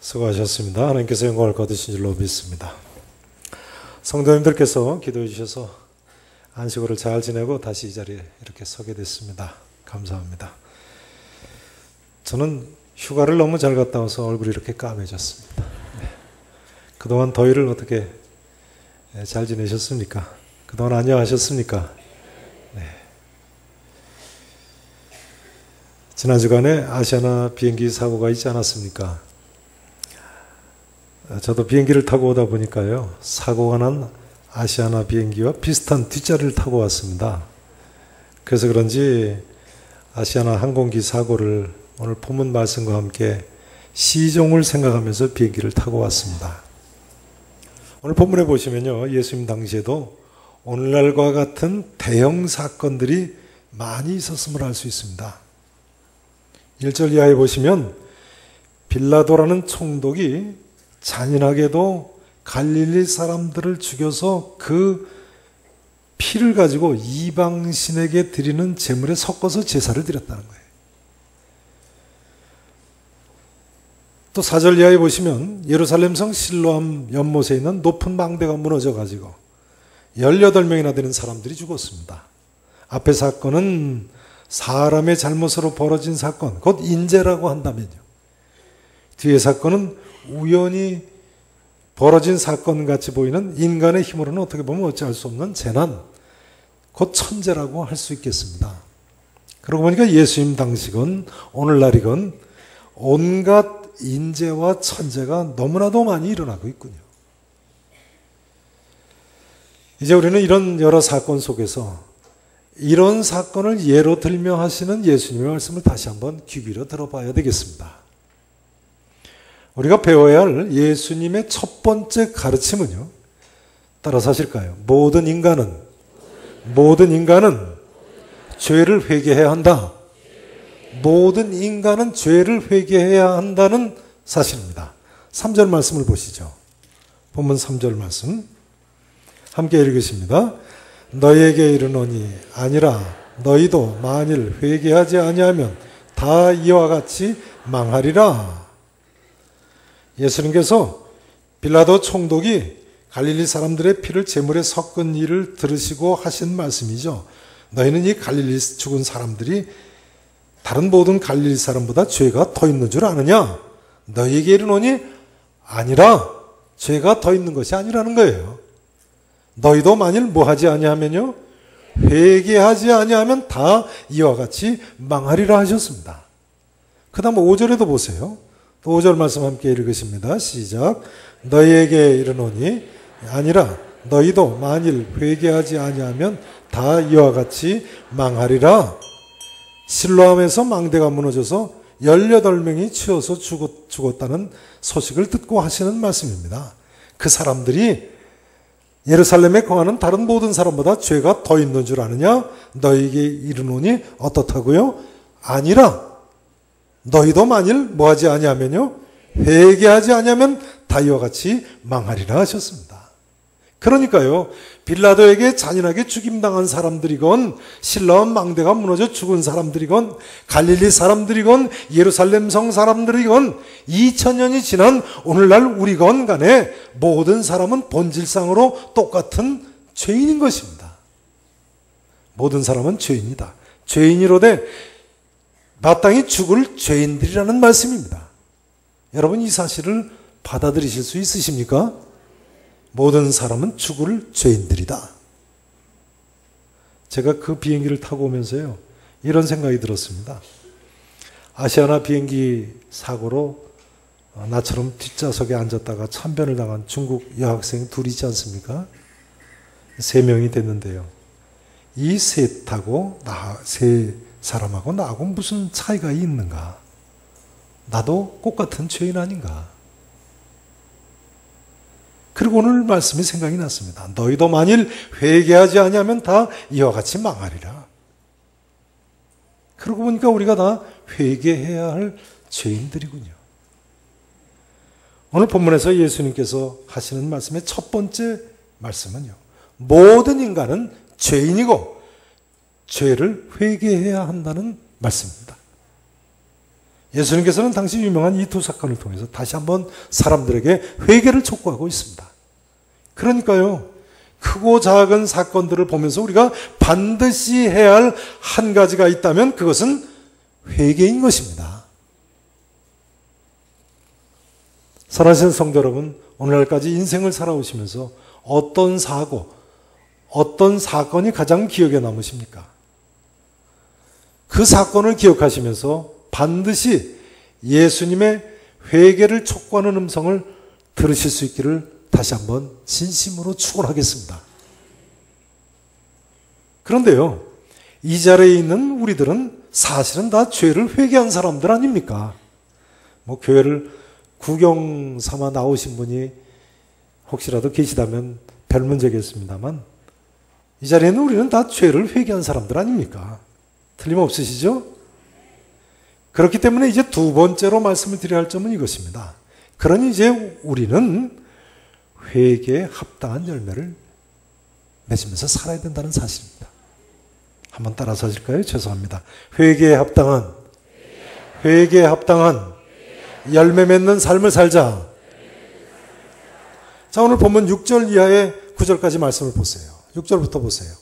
수고하셨습니다. 하나님께서 영광을 거두신 줄로 믿습니다. 성도님들께서 기도해 주셔서 안식일을 잘 지내고 다시 이 자리에 이렇게 서게 됐습니다. 감사합니다. 저는 휴가를 너무 잘 갔다 와서 얼굴이 이렇게 까매졌습니다. 그동안 더위를 어떻게 잘 지내셨습니까? 그동안 안녕하셨습니까? 네. 지난 주간에 아시아나 비행기 사고가 있지 않았습니까? 저도 비행기를 타고 오다 보니까요, 사고가 난 아시아나 비행기와 비슷한 뒷자리를 타고 왔습니다. 그래서 그런지 아시아나 항공기 사고를 오늘 본문 말씀과 함께 시종을 생각하면서 비행기를 타고 왔습니다. 오늘 본문에 보시면요, 예수님 당시에도 오늘날과 같은 대형 사건들이 많이 있었음을 알 수 있습니다. 1절 이하에 보시면 빌라도라는 총독이 잔인하게도 갈릴리 사람들을 죽여서 그 피를 가지고 이방신에게 드리는 제물에 섞어서 제사를 드렸다는 거예요. 또 4절 이하에 보시면 예루살렘 성 실로암 연못에 있는 높은 망대가 무너져 가지고 18명이나 되는 사람들이 죽었습니다. 앞의 사건은 사람의 잘못으로 벌어진 사건, 곧 인재라고 한다면요, 뒤의 사건은 우연히 벌어진 사건 같이 보이는 인간의 힘으로는 어떻게 보면 어찌할 수 없는 재난, 곧 천재라고 할 수 있겠습니다. 그러고 보니까 예수님 당시건 오늘날이건 온갖 인재와 천재가 너무나도 많이 일어나고 있군요. 이제 우리는 이런 여러 사건 속에서 이런 사건을 예로 들며 하시는 예수님의 말씀을 다시 한번 귀 기울여 들어봐야 되겠습니다. 우리가 배워야 할 예수님의 첫 번째 가르침은요, 따라서 하실까요? 모든 인간은 죄를 회개해야 한다. 모든 인간은 죄를 회개해야 한다는 사실입니다. 3절 말씀을 보시죠. 본문 3절 말씀 함께 읽으십니다. 너희에게 이르노니 아니라 너희도 만일 회개하지 아니하면 다 이와 같이 망하리라. 예수님께서 빌라도 총독이 갈릴리 사람들의 피를 제물에 섞은 일을 들으시고 하신 말씀이죠. 너희는 이 갈릴리 죽은 사람들이 다른 모든 갈릴리 사람보다 죄가 더 있는 줄 아느냐? 너희에게 이르노니 아니라, 죄가 더 있는 것이 아니라는 거예요. 너희도 만일 뭐하지 아니하면요, 회개하지 아니하면 다 이와 같이 망하리라 하셨습니다. 그 다음 5절에도 보세요. 또 5절 말씀 함께 읽으십니다. 시작. 너희에게 이르노니 아니라 너희도 만일 회개하지 아니하면 다 이와 같이 망하리라. 실로암에서 망대가 무너져서 18명이 치여서 죽었다는 소식을 듣고 하시는 말씀입니다. 그 사람들이 예루살렘에 거하는 다른 모든 사람보다 죄가 더 있는 줄 아느냐? 너희에게 이르노니 어떻다고요? 아니라 너희도 만일 뭐하지 아니하면요, 회개하지 아니하면 다 이와 같이 망하리라 하셨습니다. 그러니까요, 빌라도에게 잔인하게 죽임당한 사람들이건 실로암 망대가 무너져 죽은 사람들이건 갈릴리 사람들이건 예루살렘 성 사람들이건 2000년이 지난 오늘날 우리건 간에 모든 사람은 본질상으로 똑같은 죄인인 것입니다. 모든 사람은 죄인이다. 죄인이로되 마땅히 죽을 죄인들이라는 말씀입니다. 여러분, 이 사실을 받아들이실 수 있으십니까? 모든 사람은 죽을 죄인들이다. 제가 그 비행기를 타고 오면서요, 이런 생각이 들었습니다. 아시아나 비행기 사고로 나처럼 뒷좌석에 앉았다가 참변을 당한 중국 여학생 둘이 있지 않습니까? 3명이 됐는데요. 이 셋하고 세 사람하고 나하고 무슨 차이가 있는가? 나도 똑같은 죄인 아닌가? 그리고 오늘 말씀이 생각이 났습니다. 너희도 만일 회개하지 아니하면 다 이와 같이 망하리라. 그러고 보니까 우리가 다 회개해야 할 죄인들이군요. 오늘 본문에서 예수님께서 하시는 말씀의 첫 번째 말씀은요, 모든 인간은 죄인이고 죄를 회개해야 한다는 말씀입니다. 예수님께서는 당시 유명한 이 두 사건을 통해서 다시 한번 사람들에게 회개를 촉구하고 있습니다. 그러니까요, 크고 작은 사건들을 보면서 우리가 반드시 해야 할 한 가지가 있다면 그것은 회개인 것입니다. 사랑하시는 성도 여러분, 오늘날까지 인생을 살아오시면서 어떤 사고, 어떤 사건이 가장 기억에 남으십니까? 그 사건을 기억하시면서 반드시 예수님의 회개를 촉구하는 음성을 들으실 수 있기를 다시 한번 진심으로 축원하겠습니다. 그런데요, 이 자리에 있는 우리들은 사실은 다 죄를 회개한 사람들 아닙니까? 뭐 교회를 구경 삼아 나오신 분이 혹시라도 계시다면 별 문제겠습니다만, 이 자리에는 우리는 다 죄를 회개한 사람들 아닙니까? 틀림없으시죠? 그렇기 때문에 이제 두 번째로 말씀을 드려야 할 점은 이것입니다. 그러니 이제 우리는 회개에 합당한 열매를 맺으면서 살아야 된다는 사실입니다. 한번 따라서 하실까요? 죄송합니다. 회개에 합당한 열매 맺는 삶을 살자. 자, 오늘 본문 6절 이하의 9절까지 말씀을 보세요. 6절부터 보세요.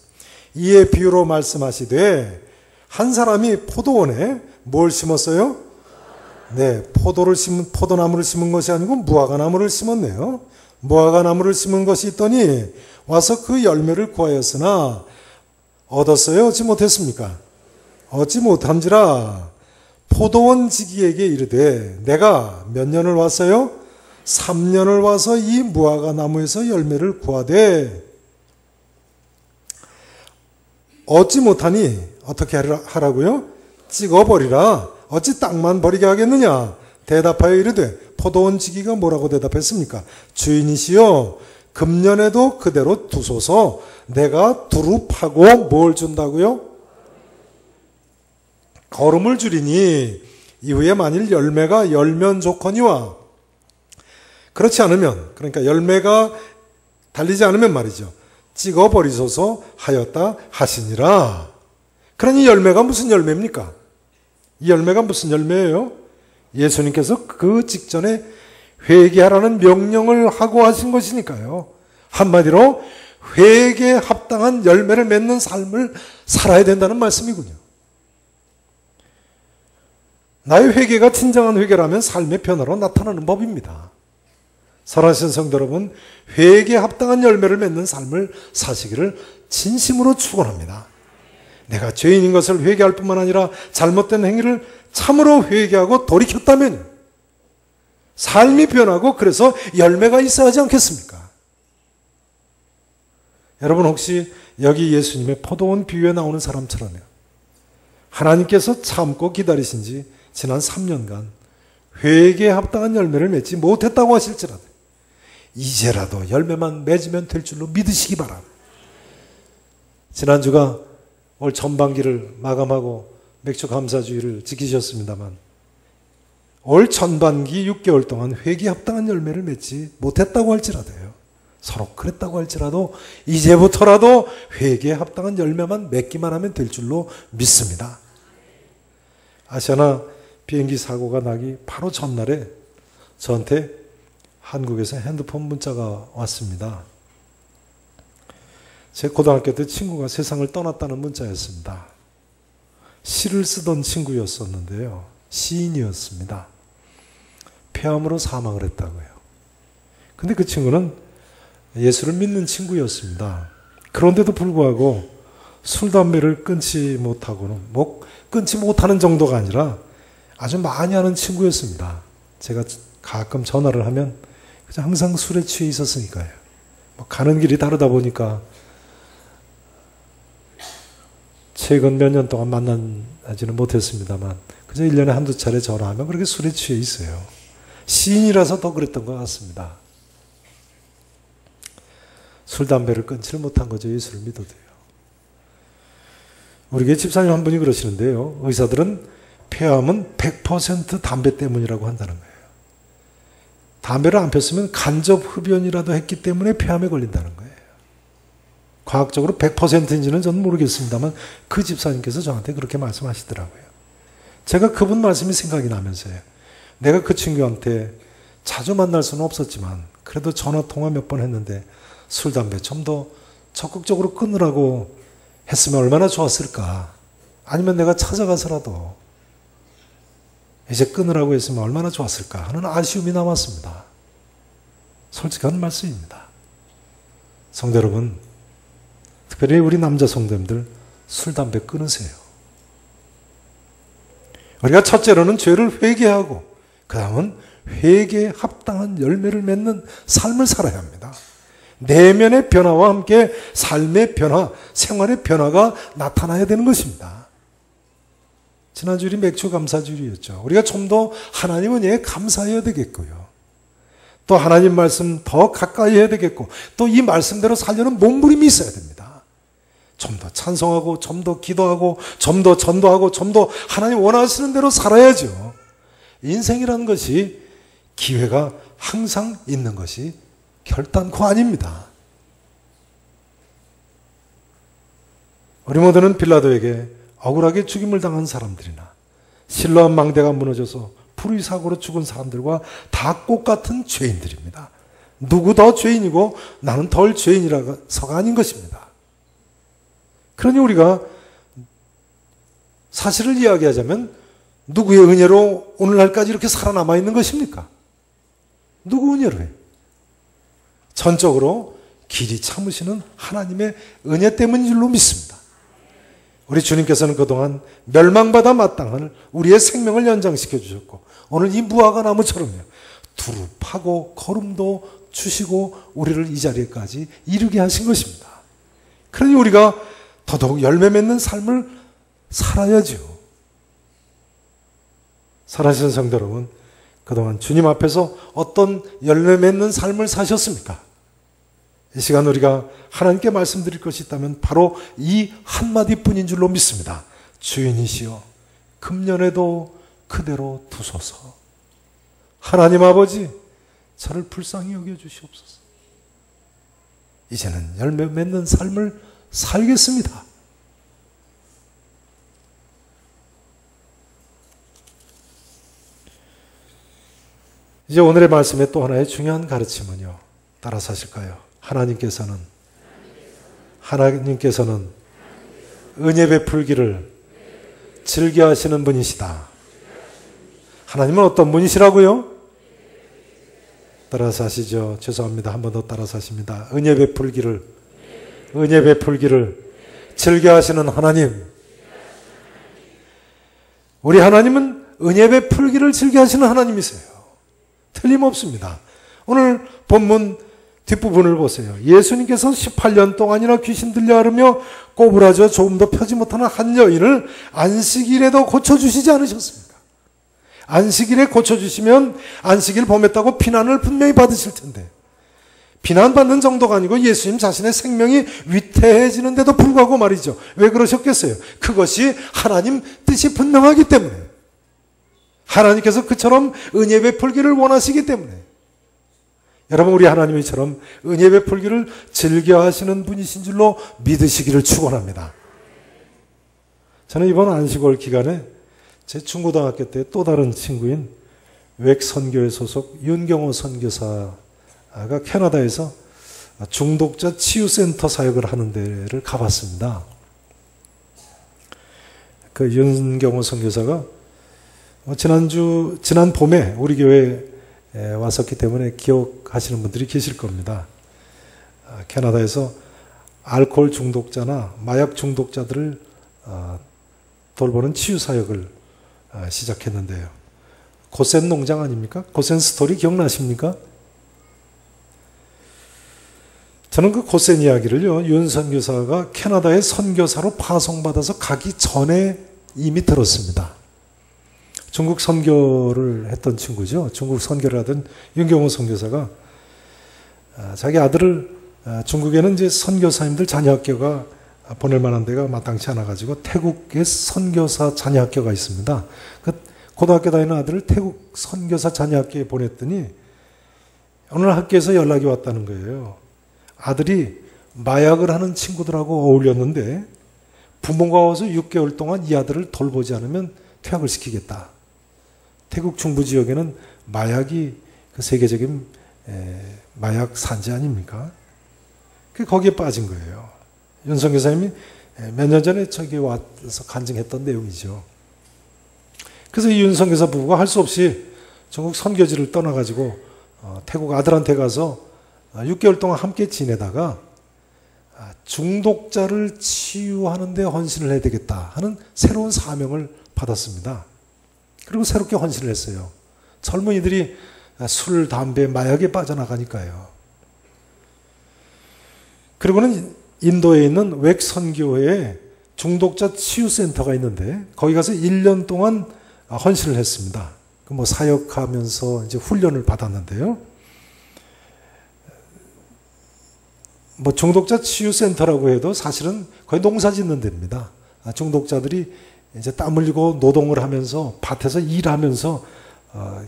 이에 비유로 말씀하시되 한 사람이 포도원에 뭘 심었어요? 네, 포도나무를 심은 것이 아니고 무화과나무를 심었네요. 무화과나무를 심은 것이 있더니 와서 그 열매를 구하였으나 얻었어요? 얻지 못했습니까? 얻지 못함지라 포도원 지기에게 이르되 내가 몇 년을 왔어요? 3년을 와서 이 무화과나무에서 열매를 구하되 얻지 못하니 어떻게 하라고요? 찍어버리라. 어찌 땅만 버리게 하겠느냐? 대답하여 이르되 포도원 지기가 뭐라고 대답했습니까? 주인이시여 금년에도 그대로 두소서. 내가 두루 파고 뭘 준다고요? 거름을 주리니 이후에 만일 열매가 열면 좋거니와 그렇지 않으면, 그러니까 열매가 달리지 않으면 말이죠, 찍어버리소서 하였다 하시니라. 그러니 열매가 무슨 열매입니까? 이 열매가 무슨 열매예요? 예수님께서 그 직전에 회개하라는 명령을 하고 하신 것이니까요. 한마디로 회개에 합당한 열매를 맺는 삶을 살아야 된다는 말씀이군요. 나의 회개가 진정한 회개라면 삶의 변화로 나타나는 법입니다. 사랑하시는 성도 여러분, 회개에 합당한 열매를 맺는 삶을 사시기를 진심으로 축원합니다. 내가 죄인인 것을 회개할 뿐만 아니라 잘못된 행위를 참으로 회개하고 돌이켰다면 삶이 변하고 그래서 열매가 있어야 하지 않겠습니까? 여러분 혹시 여기 예수님의 포도원 비유에 나오는 사람처럼요, 하나님께서 참고 기다리신 지 지난 3년간 회개에 합당한 열매를 맺지 못했다고 하실지라도 이제라도 열매만 맺으면 될 줄로 믿으시기 바랍니다. 지난주가 올 전반기를 마감하고 맥주 감사주의를 지키셨습니다만 올 전반기 6개월 동안 회개에 합당한 열매를 맺지 못했다고 할지라도요, 서로 그랬다고 할지라도 이제부터라도 회개에 합당한 열매만 맺기만 하면 될 줄로 믿습니다. 아시아나 비행기 사고가 나기 바로 전날에 저한테 한국에서 핸드폰 문자가 왔습니다. 제 고등학교 때 친구가 세상을 떠났다는 문자였습니다. 시를 쓰던 친구였었는데요, 시인이었습니다. 폐암으로 사망을 했다고요. 근데 그 친구는 예수를 믿는 친구였습니다. 그런데도 불구하고 술, 담배를 끊지 못하고는, 끊지 못하는 정도가 아니라 아주 많이 하는 친구였습니다. 제가 가끔 전화를 하면 항상 술에 취해 있었으니까요. 가는 길이 다르다 보니까 최근 몇 년 동안 만나지는 못했습니다만 그저 1년에 한두 차례 전화하면 그렇게 술에 취해 있어요. 시인이라서 더 그랬던 것 같습니다. 술, 담배를 끊지를 못한 거죠. 예수를 믿어도요. 우리 교회 집사님 한 분이 그러시는데요, 의사들은 폐암은 100% 담배 때문이라고 한다는 거예요. 담배를 안 폈으면 간접 흡연이라도 했기 때문에 폐암에 걸린다는 거예요. 과학적으로 100%인지는 저는 모르겠습니다만 그 집사님께서 저한테 그렇게 말씀하시더라고요. 제가 그분 말씀이 생각이 나면서요. 내가 그 친구한테 자주 만날 수는 없었지만 그래도 전화 통화 몇 번 했는데 술, 담배 좀 더 적극적으로 끊으라고 했으면 얼마나 좋았을까. 아니면 내가 찾아가서라도 이제 끊으라고 했으면 얼마나 좋았을까 하는 아쉬움이 남았습니다. 솔직한 말씀입니다. 성도 여러분, 특별히 우리 남자 성도님들 술, 담배 끊으세요. 우리가 첫째로는 죄를 회개하고 그 다음은 회개에 합당한 열매를 맺는 삶을 살아야 합니다. 내면의 변화와 함께 삶의 변화, 생활의 변화가 나타나야 되는 것입니다. 지난주일이 맥주 감사주일이었죠. 우리가 좀 더 하나님 은혜에 감사해야 되겠고요. 또 하나님 말씀 더 가까이 해야 되겠고 또 이 말씀대로 살려는 몸부림이 있어야 됩니다. 좀 더 찬송하고 좀 더 기도하고 좀 더 전도하고 좀 더 하나님 원하시는 대로 살아야죠. 인생이라는 것이 기회가 항상 있는 것이 결단코 아닙니다. 우리 모두는 빌라도에게 억울하게 죽임을 당한 사람들이나 실로암 망대가 무너져서 불의 사고로 죽은 사람들과 다 똑같은 죄인들입니다. 누구 더 죄인이고 나는 덜 죄인이라서가 아닌 것입니다. 그러니 우리가 사실을 이야기하자면 누구의 은혜로 오늘날까지 이렇게 살아남아 있는 것입니까? 누구 은혜로 해요? 전적으로 길이 참으시는 하나님의 은혜 때문인 줄로 믿습니다. 우리 주님께서는 그동안 멸망받아 마땅한 우리의 생명을 연장시켜 주셨고 오늘 이 무화과 나무처럼요. 두루 파고 거름도 주시고 우리를 이 자리에까지 이르게 하신 것입니다. 그러니 우리가 더더욱 열매 맺는 삶을 살아야죠. 살아가신 성도 여러분, 그동안 주님 앞에서 어떤 열매 맺는 삶을 사셨습니까? 이 시간 우리가 하나님께 말씀드릴 것이 있다면 바로 이 한마디뿐인 줄로 믿습니다. 주인이시여 금년에도 그대로 두소서. 하나님 아버지 저를 불쌍히 여겨주시옵소서. 이제는 열매 맺는 삶을 살겠습니다. 이제 오늘의 말씀의 또 하나의 중요한 가르침은요. 따라서 하실까요? 하나님께서는 은혜 베풀기를 즐겨 하시는 분이시다. 하나님은 어떤 분이시라고요? 따라서 하시죠. 죄송합니다. 한 번 더 따라서 하십니다. 은혜 베풀기를 즐겨 하시는 하나님. 우리 하나님은 은혜 베풀기를 즐겨 하시는 하나님이세요. 틀림없습니다. 오늘 본문 뒷부분을 보세요. 예수님께서 18년 동안이나 귀신 들려 앓으며 꼬부라져 조금도 펴지 못하는 한 여인을 안식일에도 고쳐주시지 않으셨습니까? 안식일에 고쳐주시면 안식일 범했다고 비난을 분명히 받으실 텐데 비난받는 정도가 아니고 예수님 자신의 생명이 위태해지는데도 불구하고 말이죠. 왜 그러셨겠어요? 그것이 하나님 뜻이 분명하기 때문에 하나님께서 그처럼 은혜 베풀기를 원하시기 때문에 여러분 우리 하나님이처럼 은혜 베풀기를 즐겨 하시는 분이신 줄로 믿으시기를 축원합니다. 저는 이번 안식월 기간에 제 중고등학교 때 또 다른 친구인 웩 선교회 소속 윤경호 선교사가 캐나다에서 중독자 치유센터 사역을 하는 데를 가봤습니다. 그 윤경호 선교사가 지난 봄에 우리 교회에 왔었기 때문에 기억하시는 분들이 계실 겁니다. 캐나다에서 알코올 중독자나 마약 중독자들을 돌보는 치유 사역을 시작했는데요. 고센 농장 아닙니까? 고센 스토리 기억나십니까? 저는 그 고센 이야기를요, 윤 선교사가 캐나다의 선교사로 파송받아서 가기 전에 이미 들었습니다. 중국 선교를 했던 친구죠. 중국 선교를 하던 윤경호 선교사가 자기 아들을 중국에는 이제 선교사님들 자녀학교가 보낼 만한 데가 마땅치 않아 가지고 태국의 선교사 자녀학교가 있습니다. 그 고등학교 다니는 아들을 태국 선교사 자녀학교에 보냈더니 오늘 학교에서 연락이 왔다는 거예요. 아들이 마약을 하는 친구들하고 어울렸는데 부모가 와서 6개월 동안 이 아들을 돌보지 않으면 퇴학을 시키겠다. 태국 중부 지역에는 마약이 그 세계적인 마약 산지 아닙니까? 거기에 빠진 거예요. 윤 선교사님이 몇 년 전에 저기 와서 간증했던 내용이죠. 그래서 이 윤 선교사 부부가 할 수 없이 중국 선교지를 떠나가지고 태국 아들한테 가서 6개월 동안 함께 지내다가 중독자를 치유하는 데 헌신을 해야 되겠다 하는 새로운 사명을 받았습니다. 그리고 새롭게 헌신을 했어요. 젊은이들이 술, 담배, 마약에 빠져나가니까요. 그리고는 인도에 있는 웩선교회에 중독자 치유센터가 있는데 거기 가서 1년 동안 헌신을 했습니다. 뭐 사역하면서 이제 훈련을 받았는데요. 뭐 중독자 치유센터라고 해도 사실은 거의 농사 짓는 데입니다. 중독자들이 이제 땀 흘리고 노동을 하면서 밭에서 일하면서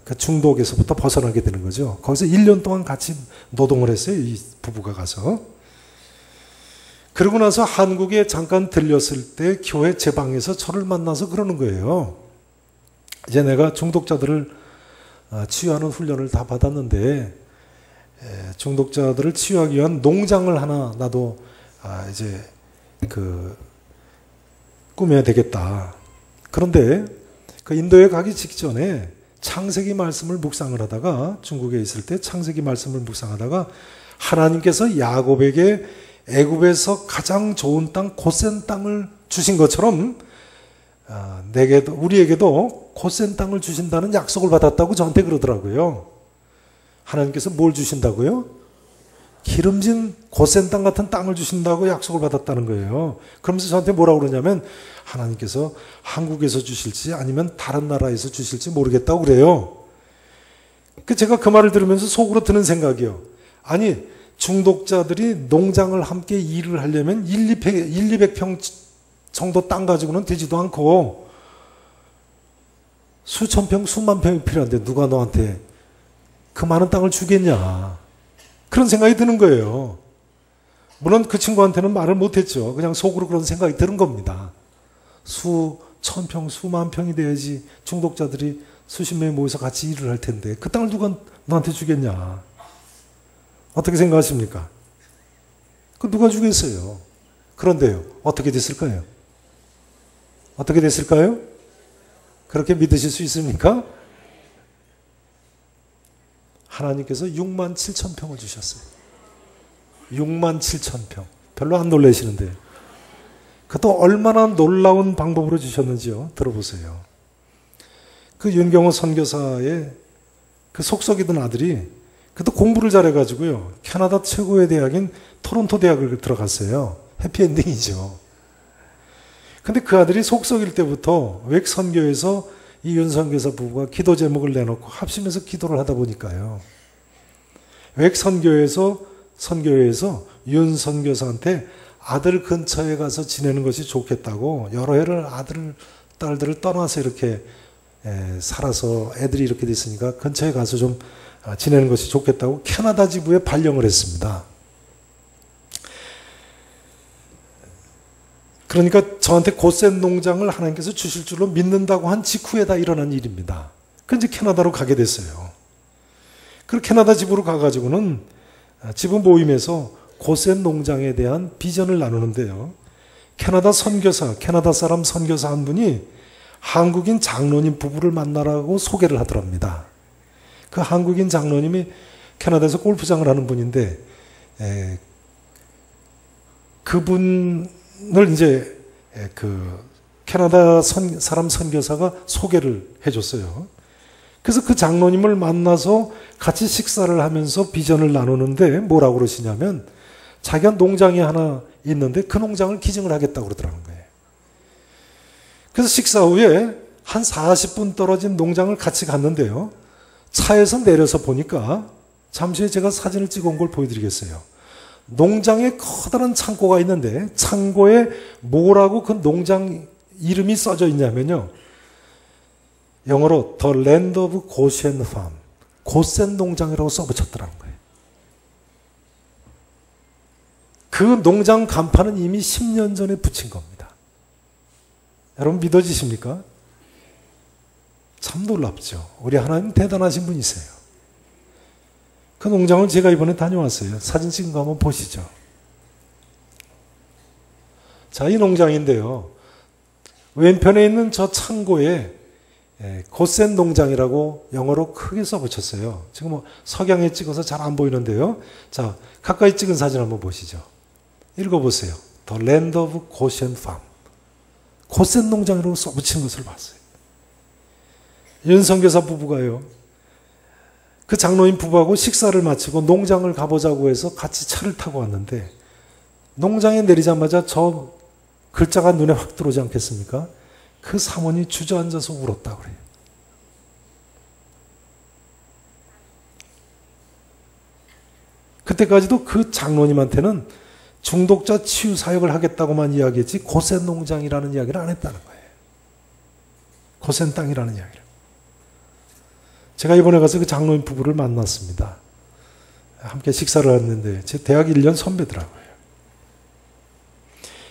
그 중독에서부터 벗어나게 되는 거죠. 거기서 1년 동안 같이 노동을 했어요. 이 부부가 가서. 그러고 나서 한국에 잠깐 들렸을 때 교회 제 방에서 저를 만나서 그러는 거예요. 이제 내가 중독자들을 치유하는 훈련을 다 받았는데 중독자들을 치유하기 위한 농장을 하나 나도 이제 그 꾸며야 되겠다. 그런데 그 인도에 가기 직전에 창세기 말씀을 묵상을 하다가 중국에 있을 때 창세기 말씀을 묵상하다가 하나님께서 야곱에게 애굽에서 가장 좋은 땅 고센 땅을 주신 것처럼 내게도 우리에게도 고센 땅을 주신다는 약속을 받았다고 저한테 그러더라고요. 하나님께서 뭘 주신다고요? 기름진 고센 땅 같은 땅을 주신다고 약속을 받았다는 거예요. 그러면서 저한테 뭐라고 그러냐면 하나님께서 한국에서 주실지 아니면 다른 나라에서 주실지 모르겠다고 그래요. 제가 그 말을 들으면서 속으로 드는 생각이요. 아니 중독자들이 농장을 함께 일을 하려면 200평 정도 땅 가지고는 되지도 않고 수천 평, 수만 평이 필요한데 누가 너한테 그 많은 땅을 주겠냐. 그런 생각이 드는 거예요. 물론 그 친구한테는 말을 못했죠. 그냥 속으로 그런 생각이 드는 겁니다. 수천 평, 수만 평이 돼야지 중독자들이 수십 명이 모여서 같이 일을 할 텐데 그 땅을 누가 너한테 주겠냐. 어떻게 생각하십니까? 그 누가 주겠어요. 그런데요. 어떻게 됐을까요? 어떻게 됐을까요? 그렇게 믿으실 수 있습니까? 하나님께서 6만 7천 평을 주셨어요. 6만 7천 평. 별로 안 놀라시는데 그것도 얼마나 놀라운 방법으로 주셨는지요. 들어보세요. 그 윤경호 선교사의 그 속썩이던 아들이 그것도 공부를 잘해가지고요. 캐나다 최고의 대학인 토론토 대학을 들어갔어요. 해피엔딩이죠. 근데 그 아들이 속썩일 때부터 웩선교에서 이 윤 선교사 부부가 기도 제목을 내놓고 합심해서 기도를 하다 보니까요. 웩선교에서 선교회에서 윤 선교사한테 아들 근처에 가서 지내는 것이 좋겠다고 여러 해를 아들, 딸들을 떠나서 이렇게 살아서 애들이 이렇게 됐으니까 근처에 가서 좀 지내는 것이 좋겠다고 캐나다 지부에 발령을 했습니다. 그러니까 저한테 고센 농장을 하나님께서 주실 줄로 믿는다고 한 직후에 다 일어난 일입니다. 그래서 이제 캐나다로 가게 됐어요. 그리고 캐나다 지부로 가가지고는 지부 모임에서 고센 농장에 대한 비전을 나누는데요. 캐나다 선교사, 캐나다 사람 선교사 한 분이 한국인 장로님 부부를 만나라고 소개를 하더랍니다. 그 한국인 장로님이 캐나다에서 골프장을 하는 분인데 그분을 이제 그 캐나다 사람 선교사가 소개를 해줬어요. 그래서 그 장로님을 만나서 같이 식사를 하면서 비전을 나누는데 뭐라고 그러시냐면 자기가 농장이 하나 있는데 그 농장을 기증을 하겠다고 그러더라는 거예요. 그래서 식사 후에 한 40분 떨어진 농장을 같이 갔는데요. 차에서 내려서 보니까 잠시 후에 제가 사진을 찍어온 걸 보여드리겠어요. 농장에 커다란 창고가 있는데 창고에 뭐라고 그 농장 이름이 써져 있냐면요. 영어로 The Land of Goshen Farm, 고센 농장이라고 써붙였더라는 거예요. 그 농장 간판은 이미 10년 전에 붙인 겁니다. 여러분 믿어지십니까? 참 놀랍죠. 우리 하나님 대단하신 분이세요. 그 농장을 제가 이번에 다녀왔어요. 사진 찍은 거 한번 보시죠. 자, 이 농장인데요. 왼편에 있는 저 창고에 고센 농장이라고 영어로 크게 써붙였어요. 지금 뭐 석양에 찍어서 잘 안 보이는데요. 자, 가까이 찍은 사진 한번 보시죠. 읽어보세요. The Land of Goshen Farm. 고센 농장이라고 써붙인 것을 봤어요. 윤선교사 부부가요. 그 장로님 부부하고 식사를 마치고 농장을 가보자고 해서 같이 차를 타고 왔는데 농장에 내리자마자 저 글자가 눈에 확 들어오지 않겠습니까? 그 사모님이 주저앉아서 울었다고 그래요. 그때까지도 그 장로님한테는 중독자 치유 사역을 하겠다고만 이야기했지 고센 농장이라는 이야기를 안 했다는 거예요. 고센 땅이라는 이야기를. 제가 이번에 가서 그 장로님 부부를 만났습니다. 함께 식사를 했는데 제 대학 1년 선배더라고요.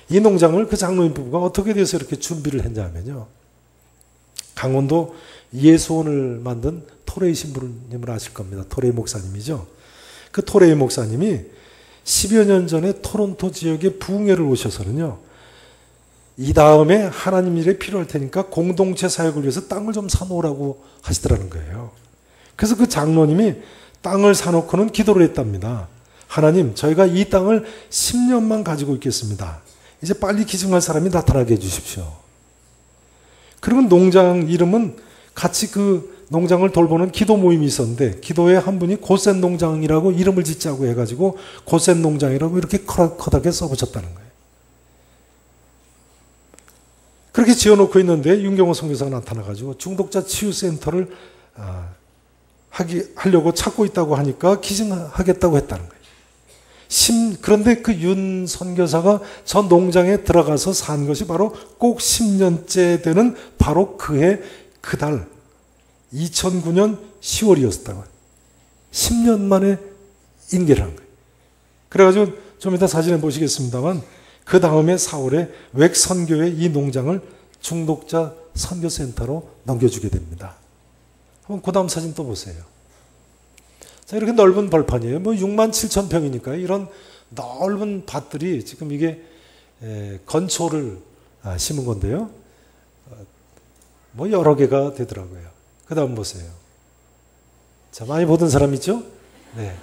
이 농장을 그 장로님 부부가 어떻게 돼서 이렇게 준비를 했냐면요. 강원도 예수원을 만든 토레이 신부님을 아실 겁니다. 토레이 목사님이죠. 그 토레이 목사님이 10여 년 전에 토론토 지역에 부흥회를 오셔서는요. 이 다음에 하나님 일에 필요할 테니까 공동체 사역을 위해서 땅을 좀 사놓으라고 하시더라는 거예요. 그래서 그 장로님이 땅을 사놓고는 기도를 했답니다. 하나님, 저희가 이 땅을 10년만 가지고 있겠습니다. 이제 빨리 기증할 사람이 나타나게 해주십시오. 그러면 농장 이름은 같이 그 농장을 돌보는 기도 모임이 있었는데 기도에 한 분이 고센 농장이라고 이름을 짓자고 해가지고 고센 농장이라고 이렇게 커다랗게 써붙였다는 거예요. 그렇게 지어놓고 있는데 윤경호 선교사가 나타나가지고 중독자 치유센터를 하려고 찾고 있다고 하니까 기증하겠다고 했다는 거예요. 그런데 그 윤 선교사가 저 농장에 들어가서 산 것이 바로 꼭 10년째 되는 바로 그해 그달 2009년 10월이었다고. 10년 만에 인계를 한 거예요. 그래가지고 좀 이따 사진에 보시겠습니다만 그 다음에 4월에 웩선교회 이 농장을 중독자 선교센터로 넘겨주게 됩니다. 한번 그 다음 사진 또 보세요. 자, 이렇게 넓은 벌판이에요. 뭐 6만 7천 평이니까 이런 넓은 밭들이 지금 이게 건초를 심은 건데요. 뭐 여러 개가 되더라고요. 그 다음 보세요. 자, 많이 보던 사람 있죠? 네.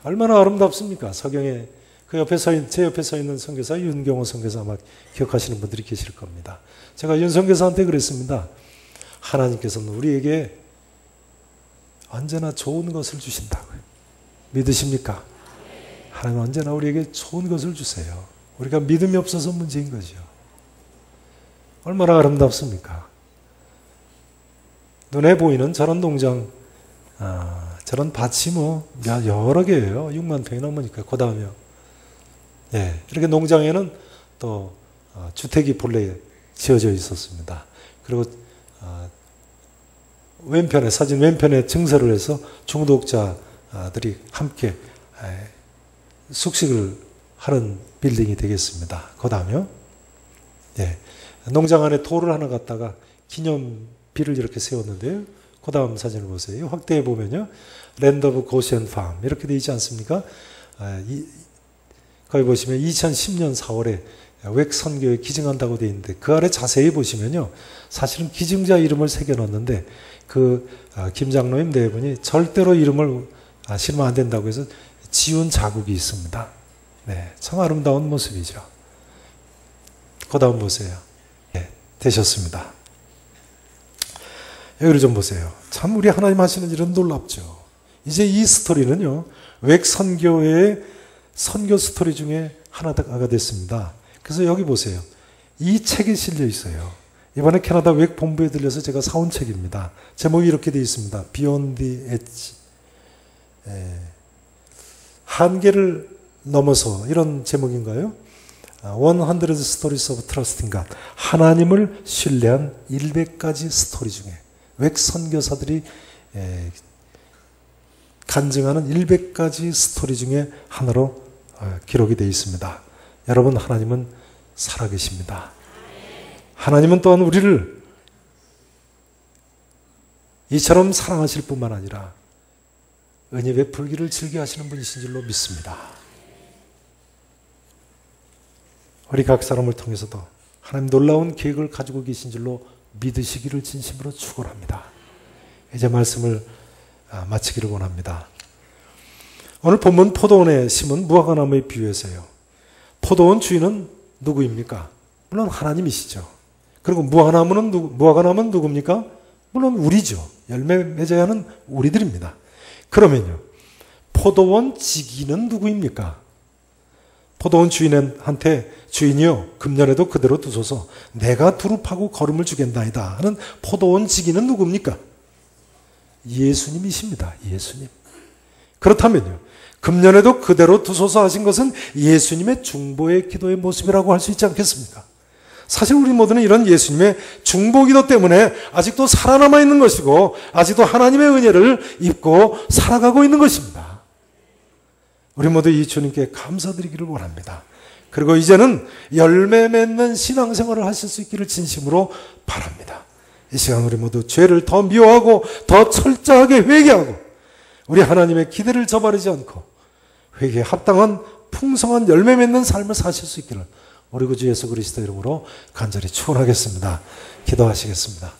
얼마나 아름답습니까? 석영에 그 옆에 제 옆에 서 있는 선교사 윤경호 선교사 아마 기억하시는 분들이 계실 겁니다. 제가 윤 선교사한테 그랬습니다. 하나님께서는 우리에게 언제나 좋은 것을 주신다고요. 믿으십니까? 하나님 언제나 우리에게 좋은 것을 주세요. 우리가 믿음이 없어서 문제인 거죠. 얼마나 아름답습니까? 눈에 보이는 저런 농장, 저런 밭이 뭐 여러 개예요. 6만 평이 넘으니까 그 다음에 이렇게 농장에는 또 주택이 본래 지어져 있었습니다. 그리고 왼편에 사진 왼편에 증설을 해서 중독자들이 함께 숙식을 하는 빌딩이 되겠습니다. 그 다음에요. 농장 안에 돌을 하나 갖다가 기념비를 이렇게 세웠는데요. 그 다음 사진을 보세요. 확대해 보면요. 랜드 오브 고센 팜 이렇게 되어 있지 않습니까? 거기 보시면 2010년 4월에 웩선교에 기증한다고 되어 있는데 그 아래 자세히 보시면요. 사실은 기증자 이름을 새겨놨는데 그 김장로님 네 분이 절대로 이름을 실으면 안 된다고 해서 지운 자국이 있습니다. 네, 참 아름다운 모습이죠. 그 다음 보세요. 되셨습니다. 여기를 좀 보세요. 참 우리 하나님 하시는 일은 놀랍죠. 이제 이 스토리는요. 웩선교회의 선교 스토리 중에 하나가 됐습니다. 그래서 여기 보세요. 이 책이 실려 있어요. 이번에 캐나다 웩 본부에 들려서 제가 사온 책입니다. 제목이 이렇게 되어 있습니다. Beyond the Edge. 한계를 넘어서 이런 제목인가요? 100 Stories of Trusting God. 하나님을 신뢰한 100가지 스토리 중에 웩 선교사들이 간증하는 100가지 스토리 중에 하나로 기록이 되어 있습니다. 여러분, 하나님은 살아계십니다. 하나님은 또한 우리를 이처럼 사랑하실 뿐만 아니라 은혜 베풀기를 즐겨하시는 분이신 줄로 믿습니다. 우리 각 사람을 통해서도 하나님 놀라운 계획을 가지고 계신 줄로 믿으시기를 진심으로 축원합니다. 이제 말씀을 마치기를 원합니다. 오늘 본문 포도원에 심은 무화과나무의 비유에서요. 포도원 주인은 누구입니까? 물론 하나님이시죠. 그리고 무화과나무는 누굽니까? 물론 우리죠. 열매 맺어야 하는 우리들입니다. 그러면요. 포도원 지기는 누구입니까? 포도원 주인한테 주인이요. 금년에도 그대로 두소서 내가 두릅하고 거름을 주겠나이다 하는 포도원 지기는 누굽니까? 예수님이십니다. 예수님. 그렇다면요. 금년에도 그대로 두소서 하신 것은 예수님의 중보의 기도의 모습이라고 할 수 있지 않겠습니까? 사실 우리 모두는 이런 예수님의 중보기도 때문에 아직도 살아남아 있는 것이고 아직도 하나님의 은혜를 입고 살아가고 있는 것입니다. 우리 모두 이 주님께 감사드리기를 원합니다. 그리고 이제는 열매 맺는 신앙생활을 하실 수 있기를 진심으로 바랍니다. 이 시간 우리 모두 죄를 더 미워하고 더 철저하게 회개하고 우리 하나님의 기대를 저버리지 않고 회개에 합당한 풍성한 열매 맺는 삶을 사실 수 있기를 우리 구주 예수 그리스도 이름으로 간절히 축원하겠습니다. 기도하시겠습니다.